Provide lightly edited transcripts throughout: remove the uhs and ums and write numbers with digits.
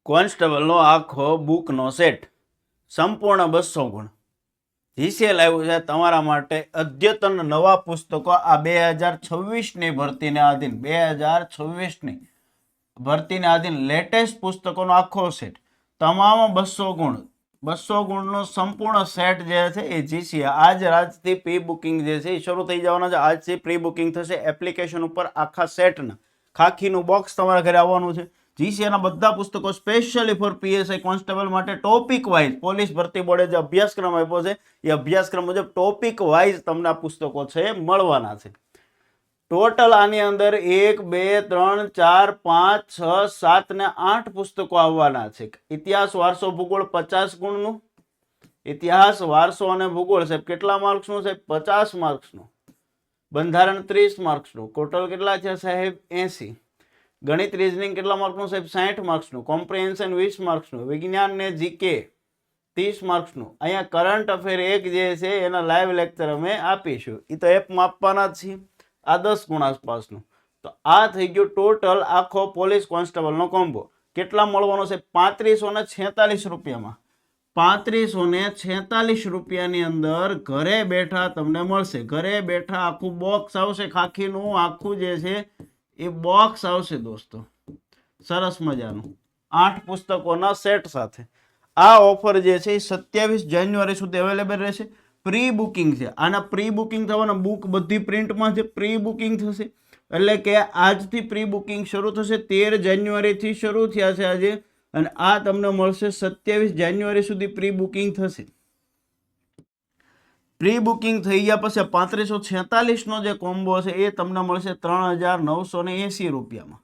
કોન્સ્ટેબલનો આખો બુકનો સેટ સંપૂર્ણ 200 ગુણ જીસીએલ આવ્યું છે તમારા માટે અદ્યતન નવા પુસ્તકો આ 2026ની ભરતીને આધીન લેટેસ્ટ પુસ્તકોનો આખો સેટ તમામ 200 ગુણનો સંપૂર્ણ સેટ જે છે એ જીસીએ આજથી પ્રી બુકિંગ જે છે એ શરૂ થઈ જવાના છે. આજથી પ્રી બુકિંગ થશે એપ્લિકેશન ઉપર આખા સેટના ખાખીનું બોક્સ તમારા ઘરે આવવાનું છે. જીસીએના બધા પુસ્તકો સ્પેશિયલી ફોર પીએસઆઈ કોન્સ્ટેબલ માટે ટોપિક વાઇઝ પોલીસ ભરતી બોર્ડે જે અભ્યાસક્રમ આપ્યો છે એ અભ્યાસક્રમ મુજબ ટોપિક વાઇઝ તમને આ પુસ્તકો છે મળવાના છે. ટોટલ આની અંદર 1 2 3 4 5 6 7 ને 8 પુસ્તકો આવવાના છે. ઇતિહાસ વારસો ભૂગોળ 50 ગુણનું, ઇતિહાસ વારસો અને ભૂગોળ સાહેબ કેટલા માર્ક્સનું સાહેબ 50 માર્ક્સનું, બંધારણ 30 માર્ક્સનું, ટોટલ કેટલા છે સાહેબ 80, ગણિત રીઝનિંગ કેટલા માર્ક્સનું સાહેબ 60 માર્ક્સનું, કોમ્પ્રિહેન્શન 20 માર્ક્સનું, વિજ્ઞાન ને જીકે 30 માર્ક્સનું. અહીંયા કરંટ અફેર એક જે છે એના લાઈવ લેક્ચર અમે આપીશું, એ તો એપમાં આપવાના જ છીએ. આ 10 ગુણ આસપાસનું. તો આ થઈ ગયું ટોટલ આખો પોલીસ કોન્સ્ટેબલનો કોમ્બો. કેટલા મળવાનો છે 3546 રૂપિયામાં. 3546 રૂપિયાની અંદર ઘરે બેઠા તમને મળશે. ઘરે બેઠા આખું બોક્સ આવશે, ખાખીનું આખું જે છે એ બોક્સ આવશે દોસ્તો, સરસ મજાનું 8 પુસ્તકોના સેટ સાથે. આ ઓફર જે છે એ 27 જાન્યુઆરી સુધી અવેલેબલ રહેશે. પ્રી બુકિંગ છે, આના પ્રી બુકિંગ થવાના બુક બધી પ્રિન્ટમાં છે. પ્રી બુકિંગ થશે એટલે કે આજથી પ્રી બુકિંગ શરૂ થશે. 13 જાન્યુઆરીથી શરૂ થયા છે આજે, અને આ તમને મળશે 27 જાન્યુઆરી સુધી પ્રી બુકિંગ થશે. પ્રી બુકિંગ થઈ ગયા પછી 3546નો જે કોમ્બો છે એ તમને મળશે 3980 રૂપિયામાં.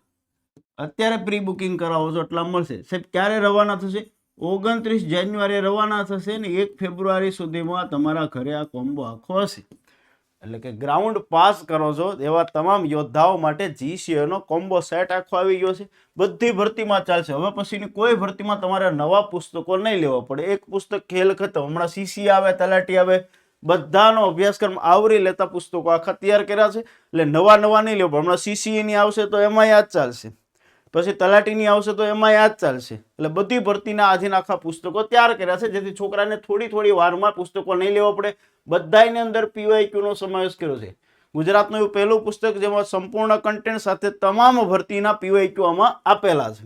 અત્યારે પ્રી બુકિંગ કરાવો છો એટલા મળશે. સાહેબ ક્યારે રવાના થશે? 29 જાન્યુઆરી રવાના થશે ને 1 ફેબ્રુઆરી સુધીમાં તમારા ઘરે આ કોમ્બો આખો હશે. એટલે કે ગ્રાઉન્ડ પાસ કરો છો એવા તમામ યોદ્ધાઓ માટે જીસીએનો કોમ્બો સેટ આખો આવી ગયો છે. બધી ભરતીમાં ચાલશે. હવે પછીની કોઈ ભરતીમાં તમારે નવા પુસ્તકો નહીં લેવા પડે. એક પુસ્તક ખેલ ખતમ. હમણાં સીસી આવે, તલાટી આવે, બધાનો અભ્યાસક્રમ આવરી લેતા પુસ્તકો આખા તૈયાર કર્યા છે. એટલે નવા નહીં લેવું. હમણાં સીસીની આવશે તો એમાં યાદ ચાલશે, પછી તલાટીની આવશે તો એમાં યાદ ચાલશે. એટલે બધી ભરતીના આધીન આખા પુસ્તકો તૈયાર કર્યા છે, જેથી છોકરાને થોડી વારમાં પુસ્તકો નહીં લેવા પડે. બધાની અંદર પીવાયક્યુનો સમાવેશ કર્યો છે. ગુજરાતનું એવું પહેલું પુસ્તક જેમાં સંપૂર્ણ કન્ટેન્ટ સાથે તમામ ભરતીના પીવાયક્યુ આમાં આપેલા છે.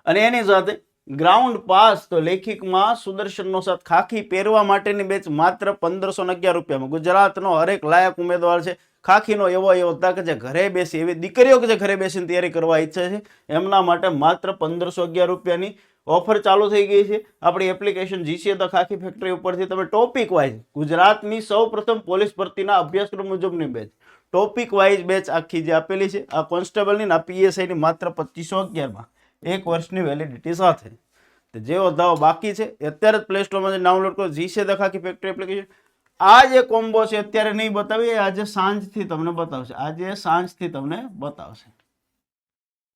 અને એની સાથે ગ્રાઉન્ડ પાસ તો લેખિકમાં સુદર્શનનો સાથ ખાખી પહેરવા માટેની બેચ માત્ર 1511 રૂપિયામાં. ગુજરાતનો હરેક લાયક ઉમેદવાર છે, ખાખીનો એવો યોદ્ધા કે જે ઘરે બેસી, એવી દીકરીઓ કે જે ઘરે બેસીને તૈયારી કરવા ઈચ્છે છે, એમના માટે માત્ર 1511 રૂપિયાની ઓફર ચાલુ થઈ ગઈ છે. આપણી application GCA the khaki factory ઉપરથી તમે ટોપિક વાઇઝ ગુજરાતની સૌપ્રથમ પોલીસ ભરતીના અભ્યાસક્રમ મુજબની બેચ, ટોપિક વાઇઝ બેચ આખી જે આપેલી છે આ કોન્સ્ટેબલની આ પીએસઆઈની માત્ર 2511માં 1 વર્ષની વેલિડિટી સાથે. જે યોદ્ધાઓ બાકી છે એ અત્યારે જ પ્લે સ્ટોરમાંથી ડાઉનલોડ કરો GCA the khaki factory application. આ જે કોમ્બો છે અત્યારે નહીં બતાવી, આજે સાંજથી તમને બતાવશે.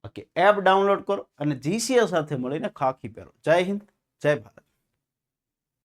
ઓકે, એપ ડાઉનલોડ કરો અને જીસીએ સાથે મળીને ખાખી પહેરો. જય હિન્દ, જય ભારત.